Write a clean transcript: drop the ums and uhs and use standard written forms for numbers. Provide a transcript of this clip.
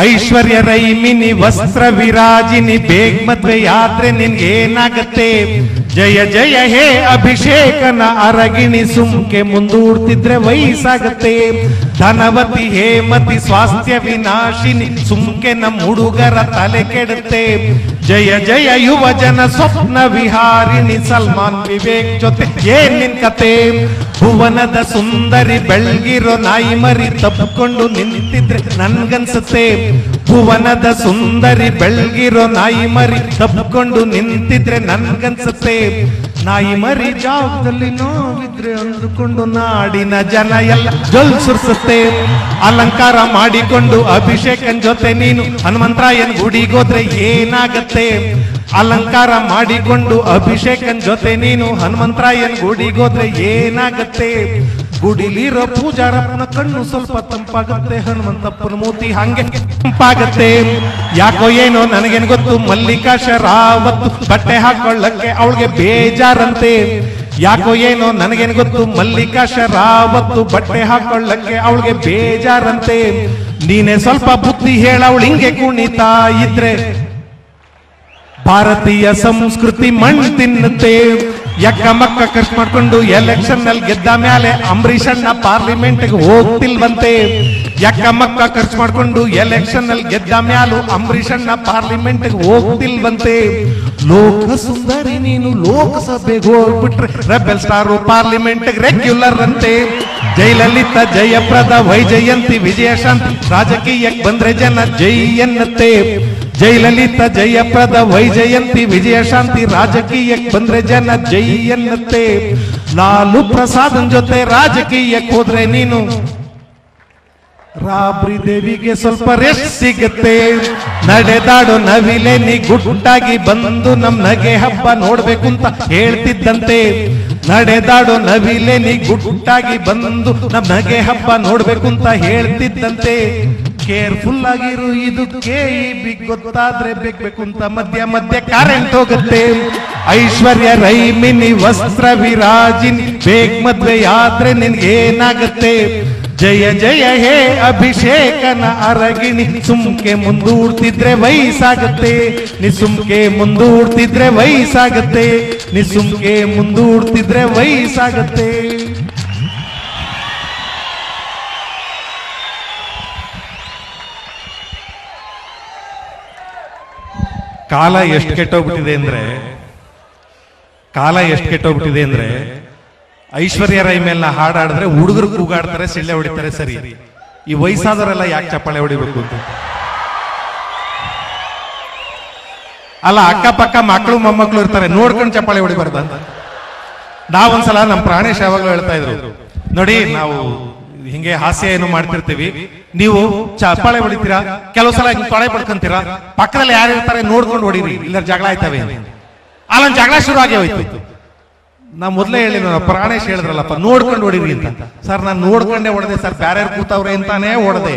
ಐಶ್ವರ್ಯ ರೈಮಿನಿ ವಸ್ತ್ರ ವಿರಾಜಿನಿ ಬೇಗ್ ಮದ್ವೆ ಯಾತ್ರೆ ನಿನ್ಗೇನಾಗತ್ತೆ? ಜಯ ಜಯ ಹೇ ಅಭಿಷೇಕನ ಅರಗಿಣಿ ಸುಮ್ಕೆ ಮುಂದೂಡ್ತಿದ್ರೆ ವಯಸ್ಸಾಗತ್ತೆ. ಧನವತಿ ಹೇಮತಿ ಸ್ವಾಸ್ಥ್ಯ ವಿನಾಶಿನಿ ಸುಮ್ಕೆ ನಮ್ಮ ಹುಡುಗರ ತಲೆ ಕೆಡುತ್ತೆ. ಜಯ ಜಯ ಯುವ ಜನ ಸ್ವಪ್ನ ವಿಹಾರಿಣಿ ಸಲ್ಮಾನ್ ವಿವೇಕ್ ಜೊತೆ ಏನ್ ನಿನ್ ಕತೆ? ಭುವನದ ಸುಂದರಿ ಬೆಳ್ಗಿರೋ ನಾಯಿ ಮರಿ ತಪ್ಪಿಕೊಂಡು ನಿಂತಿದ್ರೆ ನನ್ಗನ್ಸುತ್ತೆ. ಭುವನದ ಸುಂದರಿ ಬೆಳ್ಗಿರೋ ನಾಯಿ ಮರಿ ತಪ್ಪಿಕೊಂಡು ನಿಂತಿದ್ರೆ ನನ್ಗನ್ಸುತ್ತೆ. ನಾಯಿ ಮರಿ ಜಾಗದಲ್ಲಿ ನೋವಿದ್ರೆ ಅಂದುಕೊಂಡು ನಾಡಿನ ಜನ ಎಲ್ಲ ಜೊಲ್ ಸುರ್ಸುತ್ತೆ. ಅಲಂಕಾರ ಮಾಡಿಕೊಂಡು ಅಭಿಷೇಕನ್ ಜೊತೆ ನೀನು ಹನುಮಂತರಾಯನ್ ಗುಡಿಗೋದ್ರೆ ಏನಾಗತ್ತೆ? ಅಲಂಕಾರ ಮಾಡಿಕೊಂಡು ಅಭಿಷೇಕನ್ ಜೊತೆ ನೀನು ಹನುಮಂತರಾಯನ್ ಗುಡಿಗೋದ್ರೆ ಏನಾಗತ್ತೆ? ಗುಡಿಲಿರೋ ಪೂಜಾರಪ್ಪನ ಕಣ್ಣು ಸ್ವಲ್ಪ ತಂಪಾಗತ್ತೆ, ಹನುಮಂತಪ್ಪನ ಮೂತಿ ಹಂಗೆ ತಂಪಾಗತ್ತೆ. ಯಾಕೋ ಏನೋ ನನಗೇನು ಗೊತ್ತು, ಮಲ್ಲಿಕಾ ಶರಾವತ್ತು ಬಟ್ಟೆ ಹಾಕೊಳ್ಳಕ್ಕೆ ಅವಳಿಗೆ ಬೇಜಾರಂತೆ. ಯಾಕೋ ಏನೋ ನನಗೇನು ಗೊತ್ತು, ಮಲ್ಲಿಕಾ ಶರಾವತ್ತು ಬಟ್ಟೆ ಹಾಕೊಳ್ಳಕ್ಕೆ ಅವಳಿಗೆ ಬೇಜಾರಂತೆ. ನೀನೇ ಸ್ವಲ್ಪ ಬುದ್ಧಿ ಹೇಳ, ಅವಳು ಹಿಂಗೆ ಕುಣಿತಾ ಇದ್ರೆ ಭಾರತೀಯ ಸಂಸ್ಕೃತಿ ಮಣ್ಣು ತಿನ್ನುತ್ತೆ. ಯಕ್ಕ ಮಕ್ಕ ಖರ್ಚು ಮಾಡ್ಕೊಂಡು ಎಲೆಕ್ಷನ್ ನಲ್ಲಿ ಗೆದ್ದ ಮೇಲೆ ಅಂಬರೀಷಣ್ಣ ಪಾರ್ಲಿಮೆಂಟ್ಗೆ ಹೋಗ್ತಿಲ್ವಂತೆ. ಯಕ್ಕ ಮಕ್ಕ ಖರ್ಚು ಮಾಡ್ಕೊಂಡು ಎಲೆಕ್ಷನ್ ನಲ್ಲಿ ಗೆದ್ದ ಮ್ಯಾಲು ಅಂಬರೀಷಣ್ಣ ಪಾರ್ಲಿಮೆಂಟ್ಗೆ ಹೋಗ್ತಿಲ್ವಂತೆ. ಲೋಕ ಸುಂದರಿ ನೀನು ಲೋಕಸಭೆಗೆ ಹೋಗ್ಬಿಟ್ರೆ ರೆಬೆಲ್ ಸ್ಟಾರು ಪಾರ್ಲಿಮೆಂಟ್ಗೆ ರೆಗ್ಯುಲರ್ ಅಂತೆ. ಜಯಲಲಿತಾ ಜಯಪ್ರದ ವೈಜಯಂತಿ ವಿಜಯಶಾಂತಿ ರಾಜಕೀಯಕ್ಕೆ ಬಂದ್ರೆ ಜನ ಜೈ ಎನ್ನತ್ತೆ. ಜಯಲಲಿತಾ ಜಯಪ್ರದ ವೈಜಯಂತಿ ವಿಜಯಶಾಂತಿ ರಾಜಕೀಯಕ್ಕೆ ಬಂದ್ರೆ ಜನ ಜೈ ಎನ್ನತ್ತೆ. ಲಾಲು ಪ್ರಸಾದನ್ ಜೊತೆ ರಾಜಕೀಯಕ್ಕೆ ಹೋದ್ರೆ ನೀನು ರಾಬ್ರಿ ದೇವಿಗೆ ಸ್ವಲ್ಪ ರೆಸ್ಟ್ ಸಿಗುತ್ತೆ. ನಡೆದಾಡೋ ನವಿಲೆ ನೀ ಗುಟ್ಟಾಗಿ ಬಂದು ನಮ್ ನಗೆ ಹಬ್ಬ ನೋಡ್ಬೇಕು ಅಂತ ಹೇಳ್ತಿದ್ದಂತೆ. ನಡೆದಾಡೋ ನವಿಲೆ ನೀ ಗುಟ್ಟಾಗಿ ಬಂದು ನಮ್ ನಗೆ ಹಬ್ಬ ನೋಡ್ಬೇಕು ಅಂತ ಹೇಳ್ತಿದ್ದಂತೆ. ಕೇರ್ಫುಲ್ ಆಗಿರು, ಇದು KEB ಗೊತ್ತಾದ್ರೆ ಬೇಕು ಅಂತ ಮಧ್ಯ ಮಧ್ಯ ಕರೆಂಟ್ ಹೋಗುತ್ತೆ. ಐಶ್ವರ್ಯ ರೈಮಿನಿ ವಸ್ತ್ರ ವಿರಾಜಿನಿ ಬೇಗ್ ಮದ್ವೆ ಆದ್ರೆ ನಿನ್ಗೇನಾಗತ್ತೆ? ಜಯ ಜಯ ಹೇ ಅಭಿಷೇಕನ ಅರಗಿಣಿ ಸುಮ್ಕೆ ಮುಂದೂಡ್ತಿದ್ರೆ ವಯಸ್ಸಾಗತ್ತೆ. ನಿ ಸುಮ್ಕೆ ಮುಂದೂಡ್ತಿದ್ರೆ ವಯಸ್ಸಾಗತ್ತೆ. ನಿ ಸುಮ್ಕೆ ಮುಂದೂಡ್ತಿದ್ರೆ ವಯಸ್ಸಾಗತ್ತೆ. ಕಾಲ ಎಷ್ಟು ಕೆಟ್ಟೋಗ್ಬಿಟ್ಟಿದೆ ಅಂದ್ರೆ ಐಶ್ವರ್ಯ ರೈ ಮೇಲೆ ಹಾಡಾಡಿದ್ರೆ ಹುಡುಗರು ಕೂಗಾಡ್ತಾರೆ, ಸಿಳ್ಳೆ ಹೊಡಿತಾರೆ. ಸರಿ, ಈ ವಯಸ್ಸಾದವರೆಲ್ಲ ಯಾಕೆ ಚಪ್ಪಾಳೆ ಹೊಡಿಬೇಕು ಅಂತ? ಅಲ್ಲ, ಅಕ್ಕಪಕ್ಕ ಮಕ್ಕಳು ಮೊಮ್ಮಕ್ಕಳು ಇರ್ತಾರೆ, ನೋಡ್ಕೊಂಡು ಚಪ್ಪಾಳೆ ಹೊಡಿಬಾರ್ದ ಅಂತ. ನಾವೊಂದ್ಸಲ ನಮ್ಮ ಪ್ರಾಣೇಶ್ ಯಾವಾಗಲೂ ಹೇಳ್ತಾ ಇದ್ರು, ನೋಡಿ ನಾವು ಹಿಂಗೆ ಹಾಸ್ಯ ಏನು ಮಾಡ್ತಿರ್ತೀವಿ, ನೀವು ಚಪ್ಪಾಳೆ ಹೊಡಿತೀರಾ, ಕೆಲವು ಸಲ ತೊಳೆ ಪಡ್ಕೊಂತೀರಾ, ಪಕ್ಕದಲ್ಲಿ ಯಾರು ಇರ್ತಾರೆ ನೋಡ್ಕೊಂಡು ಹೊಡೀರಿ, ಇಲ್ಲ ಜಗಳ ಆಯ್ತವೆ. ಅಲ್ಲೊಂದು ಜಗಳ ಶುರು ಆಗಿ ಹೋಯ್ತು. ನಾ ಮೊದಲೇ ಹೇಳಿ, ಪ್ರಾಣೇಶ್ ಹೇಳಿದ್ರಲ್ಲಪ್ಪ ನೋಡ್ಕೊಂಡು ಹೊಡೀರಿ ಅಂತ. ಸರ್ ನಾನು ನೋಡ್ಕೊಂಡೇ ಹೊಡೆದೆ ಸರ್, ಬ್ಯಾರ್ಯಾರು ಕೂತವ್ರೆ ಅಂತಾನೆ ಹೊಡೆದೆ.